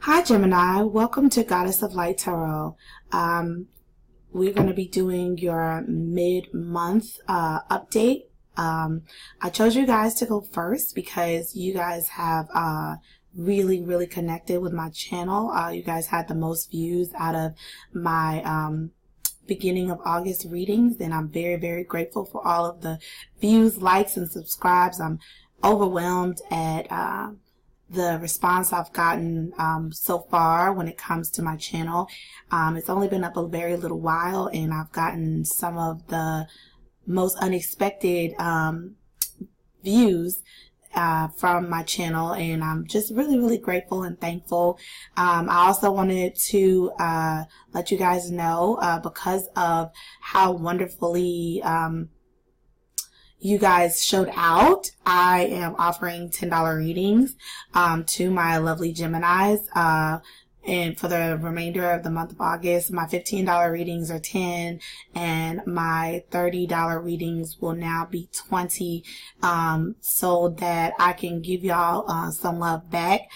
Hi Gemini, welcome to Goddess of Light Tarot. We're going to be doing your mid-month update. I chose you guys to go first because you guys have really connected with my channel. You guys had the most views out of my beginning of August readings, and I'm very grateful for all of the views, likes, and subscribes. I'm overwhelmed at the response I've gotten so far when it comes to my channel. It's only been up a very little while, and I've gotten some of the most unexpected views from my channel, and I'm just really grateful and thankful. I also wanted to let you guys know, because of how wonderfully you guys showed out, I am offering $10 readings to my lovely Geminis. And for the remainder of the month of August, my $15 readings are 10, and my $30 readings will now be 20, so that I can give y'all some love back.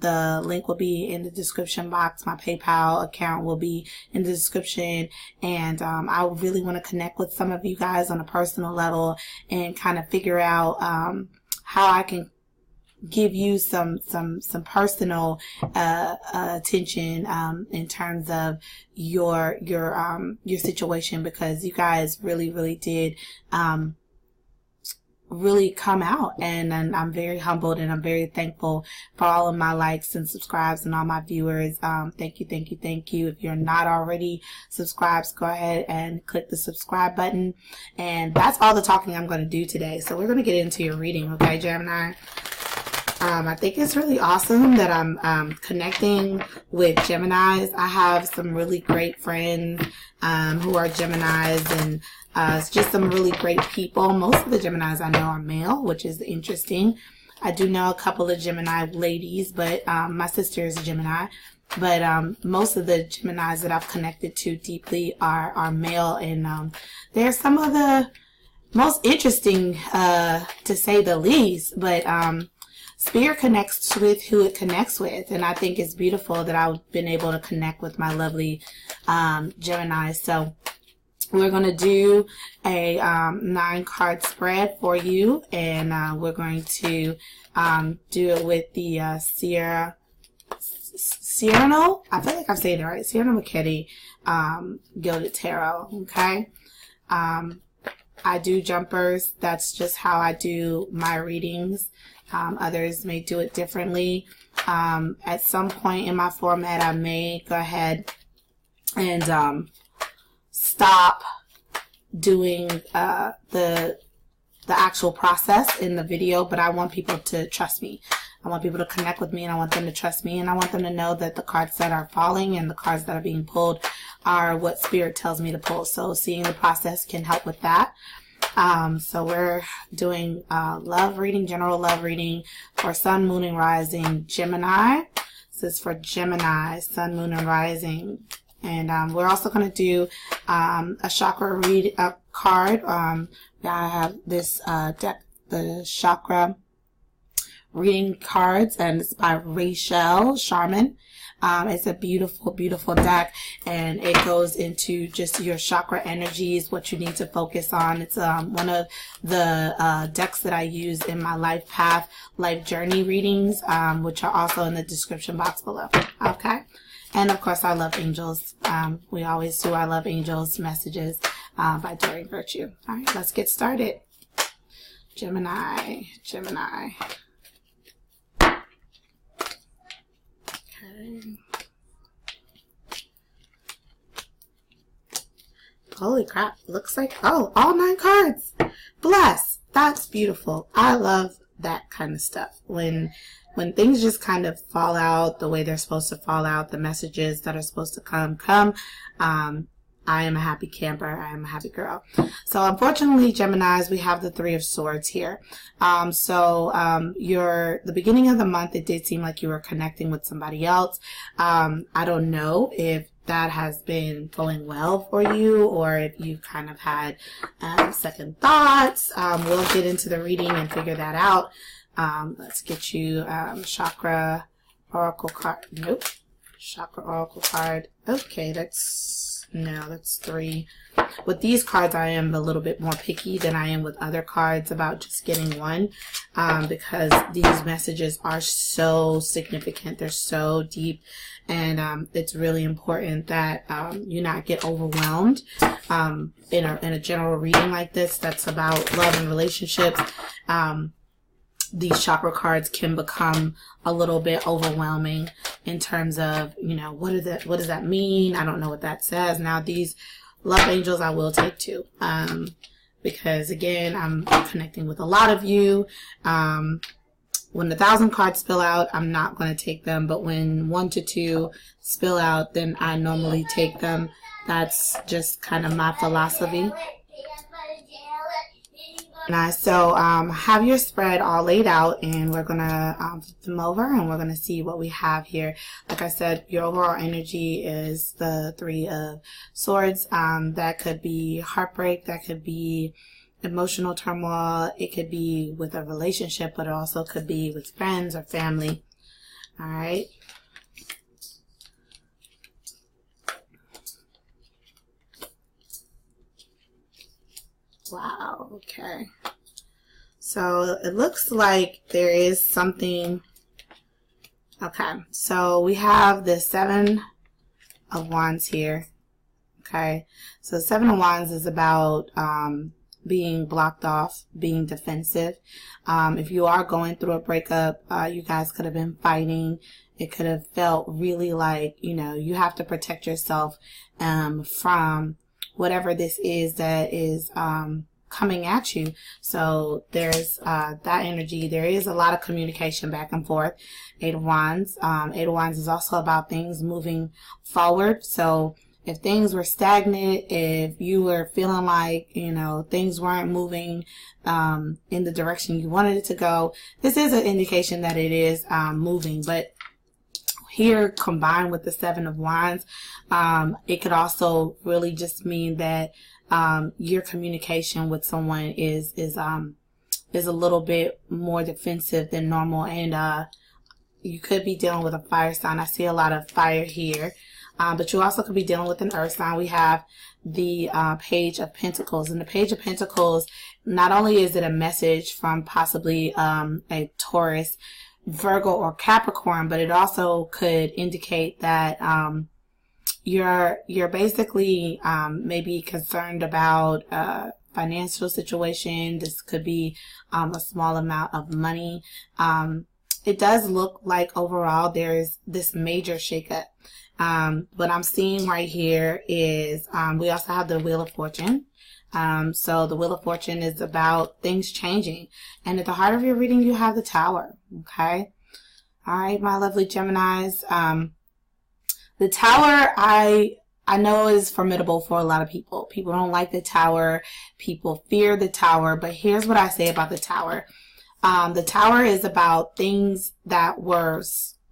The link will be in the description box. My PayPal account will be in the description, and I really want to connect with some of you guys on a personal level and kind of figure out how I can give you some personal attention in terms of your situation, because you guys really did really come out, and I'm very humbled and I'm very thankful for all of my likes and subscribes and all my viewers. Thank you. If you're not already subscribed, go ahead and click the subscribe button. And that's all the talking I'm going to do today. So we're going to get into your reading, okay, Gemini? I think it's really awesome that I'm connecting with Geminis. I have some really great friends who are Geminis, and it's just some really great people. Most of the Geminis I know are male, which is interesting. I do know a couple of Gemini ladies, but my sister is a Gemini. But most of the Geminis that I've connected to deeply are male, and they're some of the most interesting, to say the least. But Spirit connects with who it connects with, and I think it's beautiful that I've been able to connect with my lovely Gemini. So we're going to do a 9-card spread for you, and we're going to do it with the Cyrano, I feel like I'm saying it right, Cyrano McKetty Gilded Tarot, okay? I do jumpers. That's just how I do my readings. Others may do it differently. At some point in my format, I may go ahead and stop doing the actual process in the video, but I want people to trust me. I want people to connect with me, and I want them to trust me, and I want them to know that the cards that are falling and the cards that are being pulled are what Spirit tells me to pull. So seeing the process can help with that. So we're doing love reading, general love reading for Sun, Moon, and Rising Gemini. This is for Gemini, Sun, Moon, and Rising. And we're also going to do a chakra card. I have this deck, the chakra reading cards, and it's by Rachel Sharman. It's a beautiful deck, and it goes into just your chakra energies, what you need to focus on. It's one of the decks that I use in my life path, life journey readings, which are also in the description box below. Okay, and of course I love angels. We always do. I love angels messages by Daring Virtue. All right, let's get started. Gemini. Holy crap, looks like, oh, all 9 cards. Bless. That's beautiful. I love that kind of stuff. When things just kind of fall out the way they're supposed to fall out, the messages that are supposed to come. I am a happy camper. I am a happy girl. So unfortunately, Geminis, we have the 3 of Swords here. The beginning of the month, it did seem like you were connecting with somebody else. I don't know if that has been going well for you, or if you kind of had second thoughts. We'll get into the reading and figure that out. Let's get you chakra oracle card. Nope. Chakra oracle card. Okay, that's 3. With these cards, I am a little bit more picky than I am with other cards about just getting one, because these messages are so significant. They're so deep, and it's really important that you not get overwhelmed in a general reading like this that's about love and relationships. These chakra cards can become a little bit overwhelming in terms of, you know, what does that mean? I don't know what that says. Now, these love angels I will take too, because again, I'm connecting with a lot of you. When 1,000 cards spill out, I'm not going to take them, but when 1 to 2 spill out, then I normally take them. That's just kind of my philosophy. So have your spread all laid out, and we're gonna flip them over, and we're gonna see what we have here. Like I said, your overall energy is the 3 of Swords. That could be heartbreak, that could be emotional turmoil, it could be with a relationship, but it also could be with friends or family. All right. Wow, okay. So it looks like there is something. Okay, so we have the 7 of Wands here. Okay, so 7 of Wands is about being blocked off, being defensive. If you are going through a breakup, you guys could have been fighting. It could have felt really like, you know, you have to protect yourself from whatever this is that is coming at you. So there's that energy. There is a lot of communication back and forth. 8 of Wands. 8 of Wands is also about things moving forward. So if things were stagnant, if you were feeling like, you know, things weren't moving in the direction you wanted it to go, this is an indication that it is moving. But here, combined with the 7 of Wands, it could also really just mean that your communication with someone is a little bit more defensive than normal, and you could be dealing with a fire sign. I see a lot of fire here, but you also could be dealing with an earth sign. We have the Page of Pentacles, and the Page of Pentacles, not only is it a message from possibly a Taurus, Virgo, or Capricorn, but it also could indicate that you're basically maybe concerned about financial situation. This could be a small amount of money. It does look like overall there's this major shakeup. What I'm seeing right here is we also have the Wheel of Fortune. So the Wheel of Fortune is about things changing. And at the heart of your reading, you have the Tower. Okay. All right, my lovely Geminis. The Tower, I know is formidable for a lot of people. People don't like the Tower. People fear the Tower. But here's what I say about the Tower. The Tower is about things that were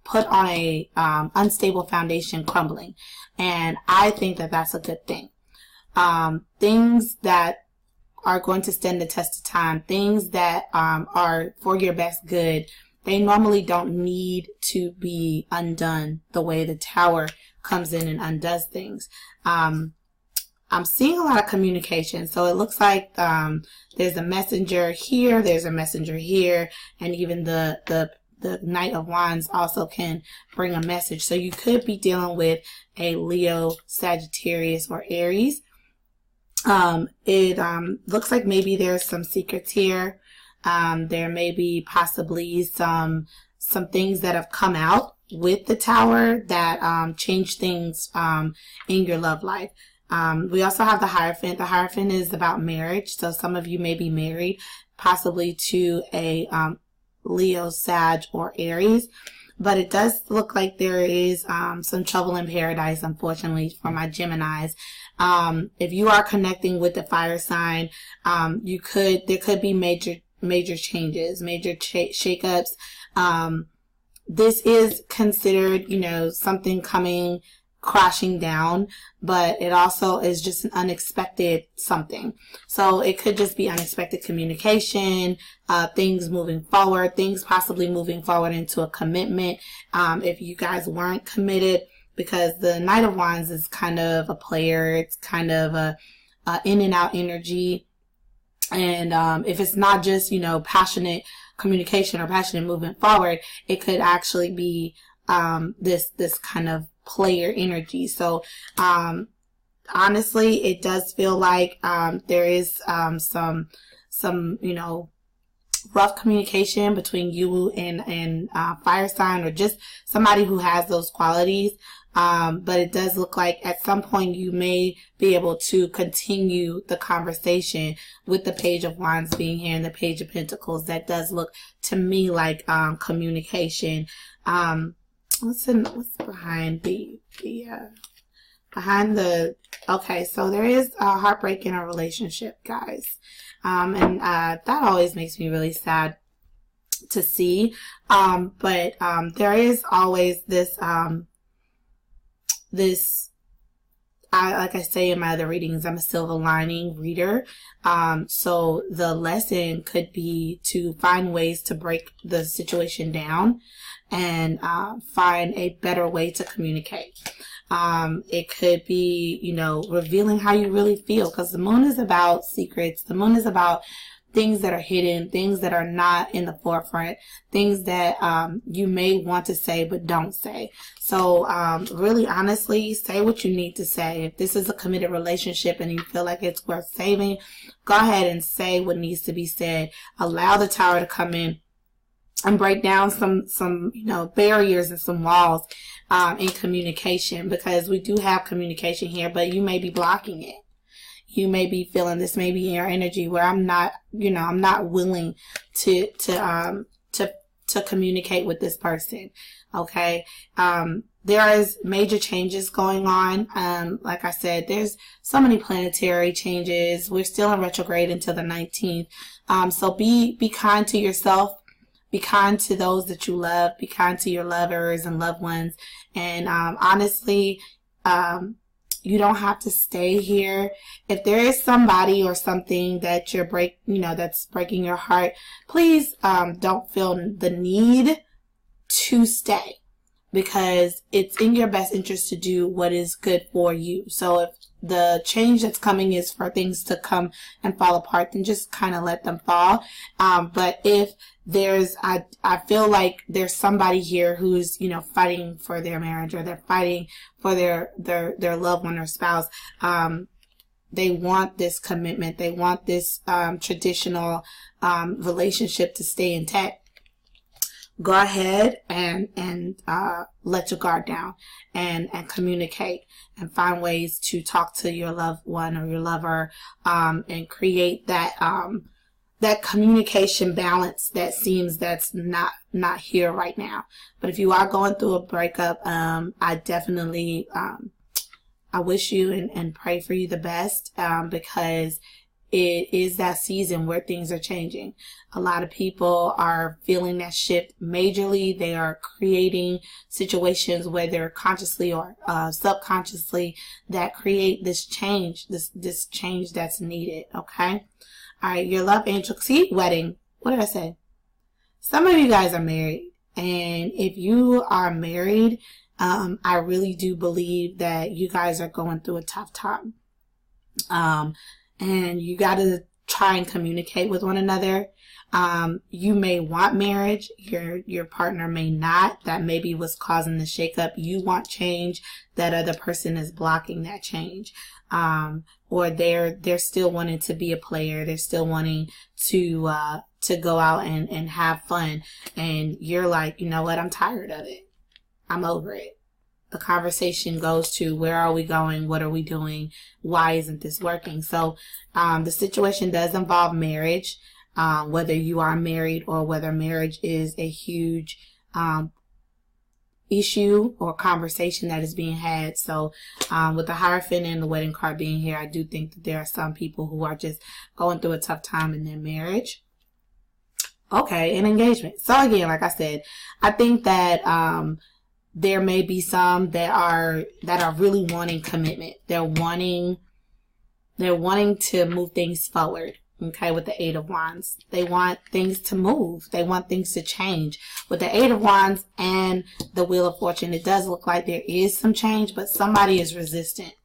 put on a unstable foundation crumbling. And I think that that's a good thing. Things that are going to stand the test of time, things that are for your best good, they normally don't need to be undone the way the Tower comes in and undoes things. I'm seeing a lot of communication. So it looks like there's a messenger here, there's a messenger here, and even the Knight of Wands also can bring a message. So you could be dealing with a Leo, Sagittarius, or Aries. It looks like maybe there's some secrets here. There may be possibly some things that have come out with the Tower that change things in your love life. We also have the Hierophant. The Hierophant is about marriage. So some of you may be married possibly to a Leo, Sag, or Aries. But it does look like there is some trouble in paradise, unfortunately, for my Geminis. If you are connecting with the fire sign, there could be major changes, major shakeups. This is considered, you know, something coming crashing down, but it also is just an unexpected something. So it could just be unexpected communication, things moving forward, things possibly moving forward into a commitment. If you guys weren't committed, because the Knight of Wands is kind of a player, it's kind of a in and out energy. And if it's not just, you know, passionate communication or passionate movement forward, it could actually be this kind of player energy. So honestly, it does feel like there is some you know, rough communication between you and fire sign, or just somebody who has those qualities. But it does look like at some point you may be able to continue the conversation with the Page of Wands being here and the Page of Pentacles. That does look to me like communication. What's behind okay, so there is a heartbreak in a relationship, guys. And that always makes me really sad to see. But there is always this, like I say in my other readings, I'm a silver lining reader. So the lesson could be to find ways to break the situation down and find a better way to communicate. It could be, you know, revealing how you really feel, because the moon is about secrets. The moon is about things that are hidden, things that are not in the forefront, things that you may want to say but don't say. So really honestly, say what you need to say. If this is a committed relationship and you feel like it's worth saving, go ahead and say what needs to be said. Allow the Tower to come in and break down some you know, barriers and some walls in communication, because we do have communication here, but you may be blocking it. You may be feeling this may be in your energy where I'm not, you know, I'm not willing to communicate with this person. Okay. There is major changes going on. Like I said, there's so many planetary changes. We're still in retrograde until the 19th. So be kind to yourself. Be kind to those that you love. Be kind to your lovers and loved ones. And honestly, you don't have to stay here. If there is somebody or something that that's breaking your heart, please don't feel the need to stay, because it's in your best interest to do what is good for you. So if the change that's coming is for things to come and fall apart, then just kind of let them fall. But if there's, I feel like there's somebody here who's, you know, fighting for their marriage, or they're fighting for their loved one or spouse. They want this commitment. They want this traditional relationship to stay intact. Go ahead and let your guard down and communicate and find ways to talk to your loved one or your lover, and create that that communication balance that seems that's not here right now. But if you are going through a breakup, I definitely I wish you and pray for you the best, because it is that season where things are changing. A lot of people are feeling that shift majorly. They are creating situations, whether consciously or subconsciously, that create this change, this change that's needed. Okay. All right. Your love angel. See, wedding. What did I say? Some of you guys are married, and if you are married, I really do believe that you guys are going through a tough time. And you got to try and communicate with one another. You may want marriage. Your partner may not. That may be what's causing the shakeup. You want change. That other person is blocking that change. Or they're still wanting to be a player. They're still wanting to go out and have fun. And you're like, you know what? I'm tired of it. I'm over it. The conversation goes to, where are we going? What are we doing? Why isn't this working? So the situation does involve marriage, whether you are married or whether marriage is a huge issue or conversation that is being had. So with the Hierophant and the wedding card being here, I do think that there are some people who are just going through a tough time in their marriage. Okay, and engagement. So again, like I said, I think that there may be some that are really wanting commitment. They're wanting to move things forward. Okay, with the Eight of Wands, they want things to move. They want things to change. With the Eight of Wands and the Wheel of Fortune, it does look like there is some change, but somebody is resistant.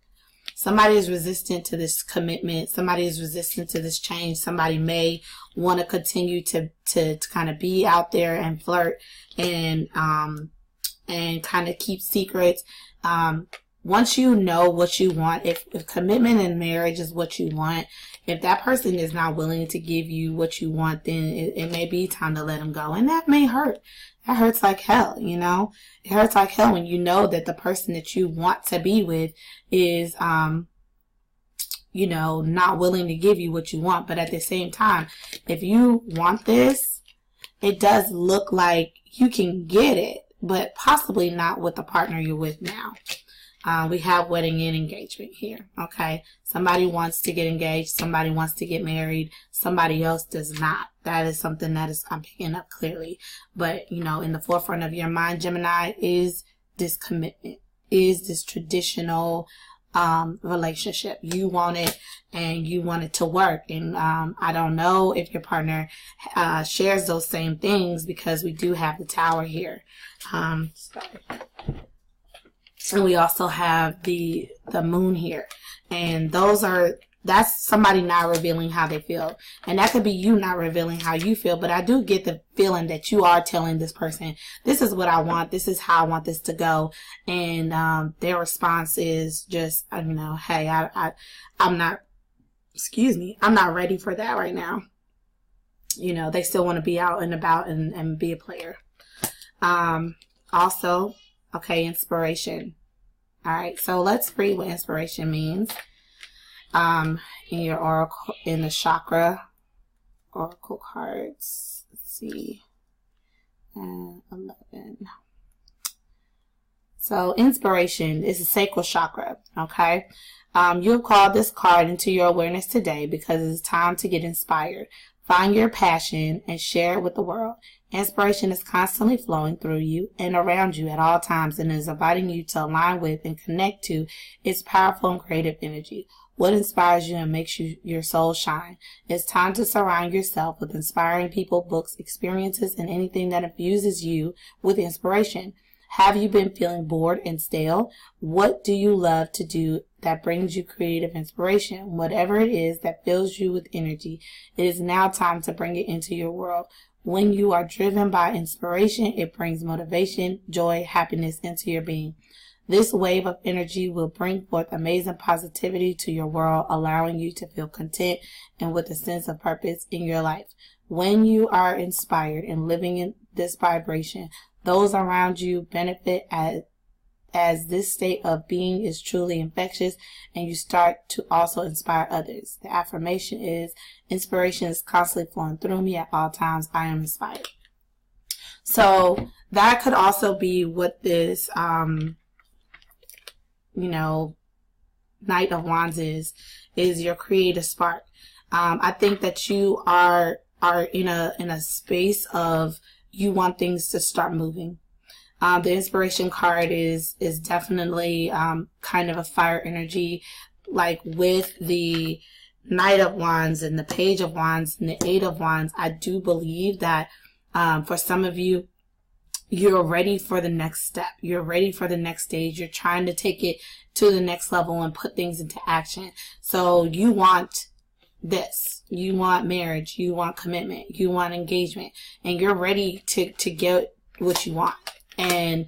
Somebody is resistant to this commitment. Somebody is resistant to this change. Somebody may want to continue to kind of be out there and flirt and kind of keep secrets. Once you know what you want, if commitment in marriage is what you want, if that person is not willing to give you what you want, then it may be time to let them go. And that may hurt. That hurts like hell, you know. It hurts like hell when you know that the person that you want to be with is, you know, not willing to give you what you want. But at the same time, if you want this, it does look like you can get it, but possibly not with the partner you're with now. We have wedding and engagement here, okay? Somebody wants to get engaged. Somebody wants to get married. Somebody else does not. That is something that I'm picking up clearly. But, you know, in the forefront of your mind, Gemini, is this commitment, is this traditional relationship. You want it and you want it to work. And I don't know if your partner shares those same things, because we do have the Tower here. And we also have the Moon here. And that's somebody not revealing how they feel. And that could be you not revealing how you feel. But I do get the feeling that you are telling this person, this is what I want. This is how I want this to go. And their response is just, you know, hey, I'm not ready for that right now. You know, they still want to be out and about and be a player. Also, okay, inspiration. All right, so let's read what inspiration means. In your oracle, in the chakra oracle cards. Let's see. 11. So inspiration is a sacral chakra. Okay. You have called this card into your awareness today because it's time to get inspired. Find your passion and share it with the world. Inspiration is constantly flowing through you and around you at all times, and is inviting you to align with and connect to its powerful and creative energy. What inspires you and makes your soul shine? It's time to surround yourself with inspiring people, books, experiences, and anything that infuses you with inspiration. Have you been feeling bored and stale? What do you love to do that brings you creative inspiration? Whatever it is that fills you with energy, it is now time to bring it into your world. When you are driven by inspiration, it brings motivation, joy, happiness into your being. This wave of energy will bring forth amazing positivity to your world, allowing you to feel content and with a sense of purpose in your life. When you are inspired and living in this vibration, those around you benefit as this state of being is truly infectious, and you start to also inspire others. The affirmation is, inspiration is constantly flowing through me at all times. I am inspired. So that could also be what this, you know, Knight of Wands is your creative spark. I think that you are in a space of, you want things to start moving. The inspiration card is definitely kind of a fire energy, like with the Knight of Wands and the Page of Wands and the Eight of Wands. I do believe that for some of you, you're ready for the next step. You're ready for the next stage. You're trying to take it to the next level and put things into action. So you want this. You want marriage. You want commitment. You want engagement. And you're ready to get what you want. And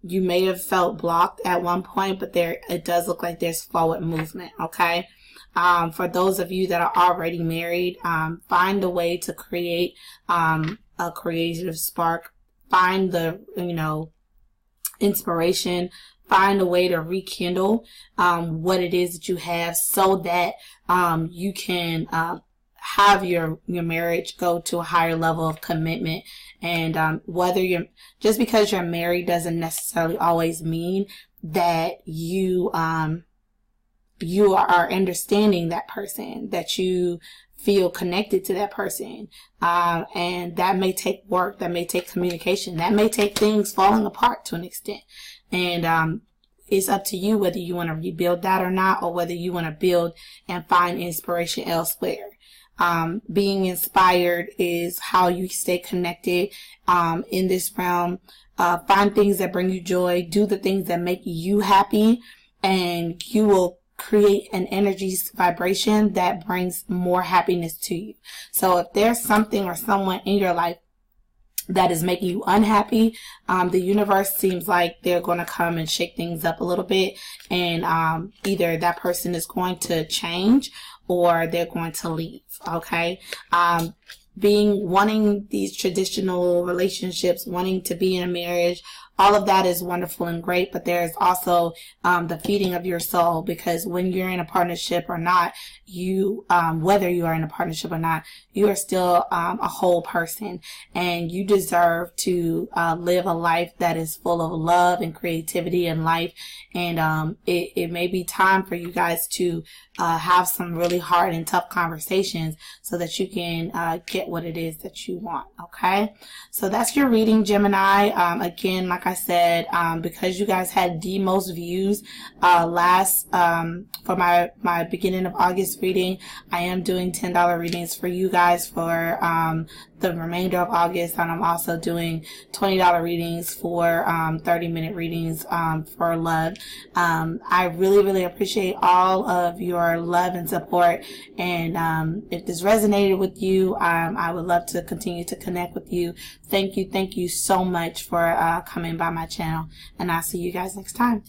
you may have felt blocked at one point, but it does look like there's forward movement, okay? For those of you that are already married, find a way to create a creative spark. Find the, you know, inspiration. Find a way to rekindle what it is that you have, so that you can have your marriage go to a higher level of commitment. And whether just because you're married doesn't necessarily always mean that you are understanding that person, that you feel connected to that person. And that may take work, that may take communication, that may take things falling apart to an extent. And it's up to you whether you want to rebuild that or not, or whether you want to build and find inspiration elsewhere. Being inspired is how you stay connected in this realm. Find things that bring you joy, do the things that make you happy, and you will create an energy vibration that brings more happiness to you. So if there's something or someone in your life that is making you unhappy, the universe seems like they're going to come and shake things up a little bit, and either that person is going to change or they're going to leave. Okay. Wanting these traditional relationships, wanting to be in a marriage, all of that is wonderful and great, but there's also the feeding of your soul, because when you're in a partnership or not, whether you are in a partnership or not, you are still a whole person, and you deserve to live a life that is full of love and creativity and life. And it may be time for you guys to have some really hard and tough conversations so that you can get what it is that you want. Okay, so that's your reading, Gemini. Again, like I said, because you guys had the most views for my beginning of August reading, I am doing $10 readings for you guys for the remainder of August, and I'm also doing $20 readings for 30-minute readings for love. I really appreciate all of your love and support, and if this resonated with you, I would love to continue to connect with you. Thank you so much for coming by my channel, and I'll see you guys next time.